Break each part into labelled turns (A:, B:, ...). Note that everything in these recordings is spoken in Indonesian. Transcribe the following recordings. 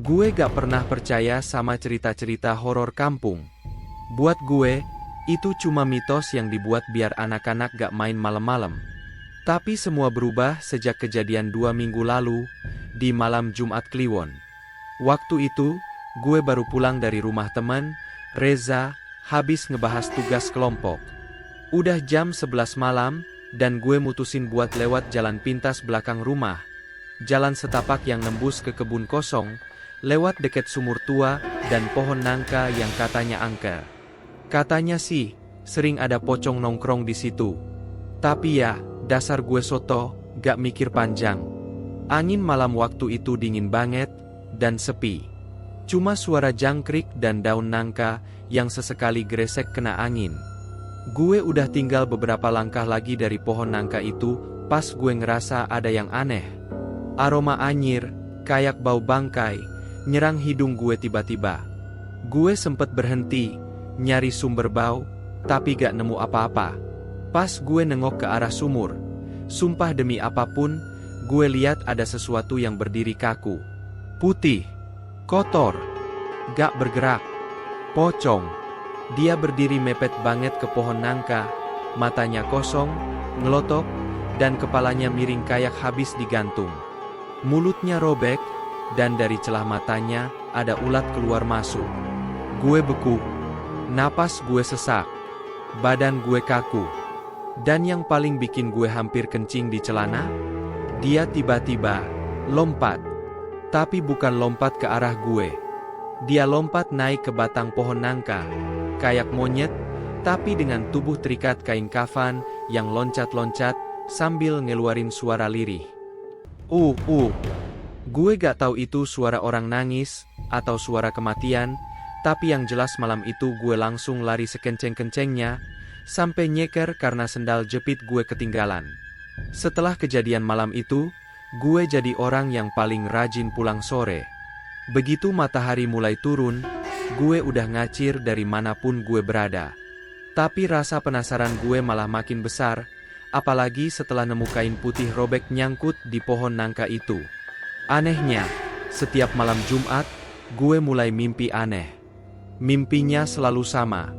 A: Gue gak pernah percaya sama cerita-cerita horor kampung. Buat gue, itu cuma mitos yang dibuat biar anak-anak gak main malam-malam. Tapi semua berubah sejak kejadian 2 minggu lalu, di malam Jumat Kliwon. Waktu itu, gue baru pulang dari rumah teman, Reza, habis ngebahas tugas kelompok. Udah jam 11 malam, dan gue mutusin buat lewat jalan pintas belakang rumah. Jalan setapak yang nembus ke kebun kosong, lewat deket sumur tua, dan pohon nangka yang katanya angker. Katanya sih, sering ada pocong nongkrong di situ. Tapi ya, dasar gue soto, gak mikir panjang. Angin malam waktu itu dingin banget, dan sepi. Cuma suara jangkrik dan daun nangka, yang sesekali gresek kena angin. Gue udah tinggal beberapa langkah lagi dari pohon nangka itu, pas gue ngerasa ada yang aneh. Aroma anyir, kayak bau bangkai, nyerang hidung gue tiba-tiba. Gue sempet berhenti, nyari sumber bau, tapi gak nemu apa-apa. Pas gue nengok ke arah sumur, sumpah demi apapun, gue lihat ada sesuatu yang berdiri kaku. Putih, kotor, gak bergerak. Pocong. Dia berdiri mepet banget ke pohon nangka, matanya kosong, ngelotok, dan kepalanya miring kayak habis digantung. Mulutnya robek, dan dari celah matanya, ada ulat keluar masuk. Gue beku. Napas gue sesak. Badan gue kaku. Dan yang paling bikin gue hampir kencing di celana, dia tiba-tiba lompat. Tapi bukan lompat ke arah gue. Dia lompat naik ke batang pohon nangka, kayak monyet, tapi dengan tubuh terikat kain kafan yang loncat-loncat sambil ngeluarin suara lirih. Gue gak tahu itu suara orang nangis atau suara kematian, tapi yang jelas malam itu gue langsung lari sekenceng-kencengnya, sampai nyeker karena sendal jepit gue ketinggalan. Setelah kejadian malam itu, gue jadi orang yang paling rajin pulang sore. Begitu matahari mulai turun, gue udah ngacir dari manapun gue berada. Tapi rasa penasaran gue malah makin besar, apalagi setelah nemu kain putih robek nyangkut di pohon nangka itu. Anehnya, setiap malam Jumat, gue mulai mimpi aneh. Mimpinya selalu sama.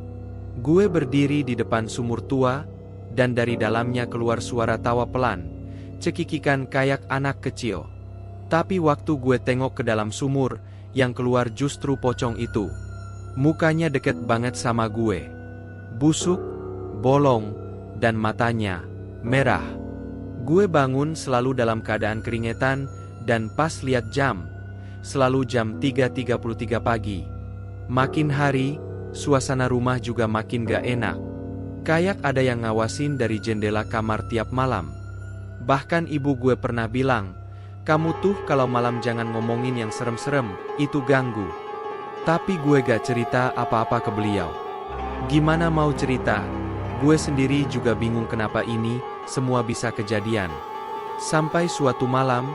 A: Gue berdiri di depan sumur tua, dan dari dalamnya keluar suara tawa pelan, cekikikan kayak anak kecil. Tapi waktu gue tengok ke dalam sumur, yang keluar justru pocong itu. Mukanya deket banget sama gue. Busuk, bolong, dan matanya merah. Gue bangun selalu dalam keadaan keringetan, dan pas lihat jam, selalu jam 3.33 pagi. Makin hari, suasana rumah juga makin gak enak. Kayak ada yang ngawasin dari jendela kamar tiap malam. Bahkan ibu gue pernah bilang, "Kamu tuh kalau malam jangan ngomongin yang serem-serem, itu ganggu." Tapi gue gak cerita apa-apa ke beliau. Gimana mau cerita? Gue sendiri juga bingung kenapa ini semua bisa kejadian. Sampai suatu malam,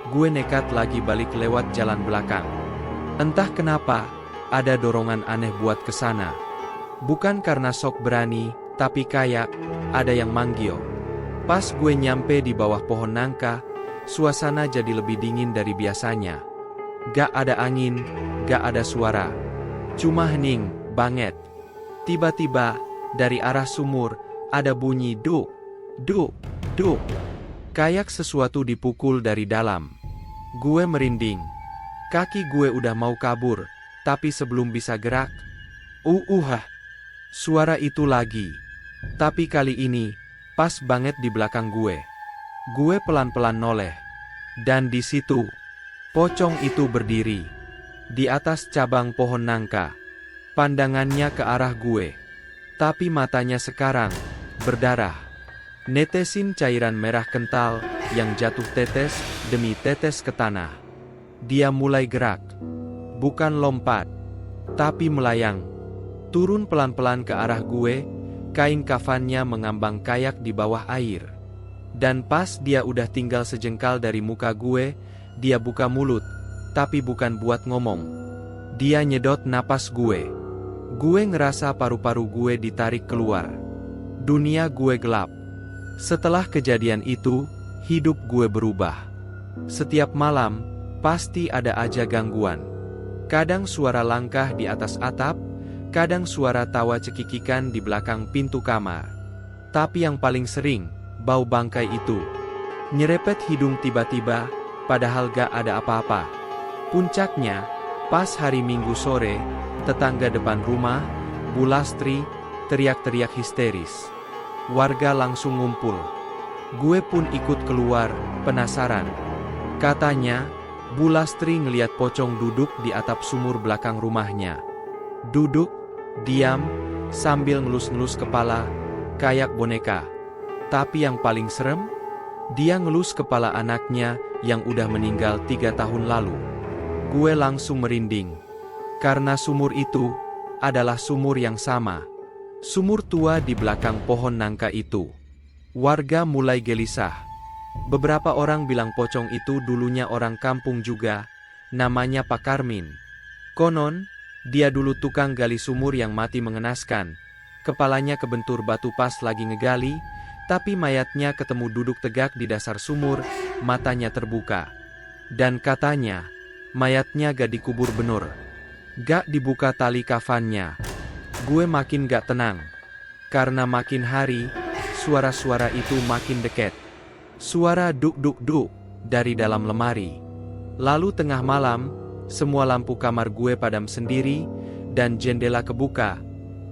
A: gue nekat lagi balik lewat jalan belakang. Entah kenapa, ada dorongan aneh buat kesana. Bukan karena sok berani, tapi kayak ada yang manggil. Pas gue nyampe di bawah pohon nangka, suasana jadi lebih dingin dari biasanya. Gak ada angin, gak ada suara. Cuma hening banget. Tiba-tiba, dari arah sumur, ada bunyi duk, duk, duk. Kayak sesuatu dipukul dari dalam. Gue merinding. Kaki gue udah mau kabur, tapi sebelum bisa gerak, suara itu lagi. Tapi kali ini, pas banget di belakang gue. Gue pelan-pelan noleh. Dan di situ, pocong itu berdiri. Di atas cabang pohon nangka. Pandangannya ke arah gue. Tapi matanya sekarang, berdarah. Netesin cairan merah kental, yang jatuh tetes demi tetes ke tanah. Dia mulai gerak. Bukan lompat, tapi melayang. Turun pelan-pelan ke arah gue, kain kafannya mengambang kayak di bawah air. Dan pas dia udah tinggal sejengkal dari muka gue, dia buka mulut, tapi bukan buat ngomong. Dia nyedot napas gue. Gue ngerasa paru-paru gue ditarik keluar. Dunia gue gelap. Setelah kejadian itu, hidup gue berubah. Setiap malam, pasti ada aja gangguan. Kadang suara langkah di atas atap, kadang suara tawa cekikikan di belakang pintu kamar. Tapi yang paling sering, bau bangkai itu. Nyerepet hidung tiba-tiba, padahal gak ada apa-apa. Puncaknya, pas hari Minggu sore, tetangga depan rumah, Bu Lastri, teriak-teriak histeris. Warga langsung ngumpul. Gue pun ikut keluar, penasaran. Katanya, Bu Lastri ngeliat pocong duduk di atap sumur belakang rumahnya. Duduk, diam, sambil ngelus-ngelus kepala, kayak boneka. Tapi yang paling serem, dia ngelus kepala anaknya yang udah meninggal 3 tahun lalu. Gue langsung merinding. Karena sumur itu adalah sumur yang sama. Sumur tua di belakang pohon nangka itu. Warga mulai gelisah. Beberapa orang bilang pocong itu dulunya orang kampung juga, namanya Pak Karmin. Konon, dia dulu tukang gali sumur yang mati mengenaskan. Kepalanya kebentur batu pas lagi ngegali, tapi mayatnya ketemu duduk tegak di dasar sumur, matanya terbuka. Dan katanya, mayatnya gak dikubur benur. Gak dibuka tali kafannya. Gue makin gak tenang. Karena makin hari, suara-suara itu makin dekat. Suara duk-duk-duk dari dalam lemari. Lalu tengah malam, semua lampu kamar gue padam sendiri, dan jendela kebuka,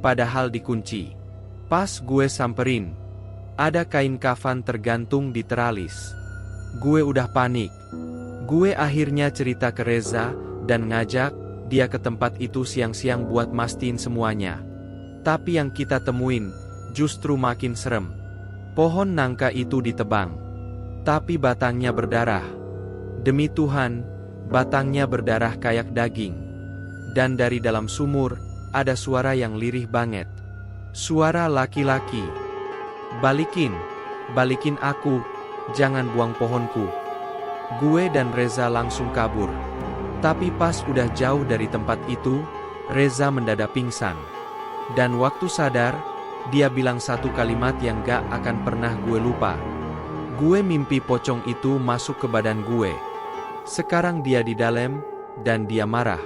A: padahal dikunci. Pas gue samperin, ada kain kafan tergantung di teralis. Gue udah panik. Gue akhirnya cerita ke Reza, dan ngajak dia ke tempat itu siang-siang buat mastiin semuanya. Tapi yang kita temuin, justru makin serem. Pohon nangka itu ditebang. Tapi batangnya berdarah. Demi Tuhan, batangnya berdarah kayak daging. Dan dari dalam sumur, ada suara yang lirih banget. Suara laki-laki. Balikin, balikin aku, jangan buang pohonku. Gue dan Reza langsung kabur. Tapi pas udah jauh dari tempat itu, Reza mendadak pingsan. Dan waktu sadar, dia bilang satu kalimat yang gak akan pernah gue lupa. Gue mimpi pocong itu masuk ke badan gue. Sekarang dia di dalam, dan dia marah.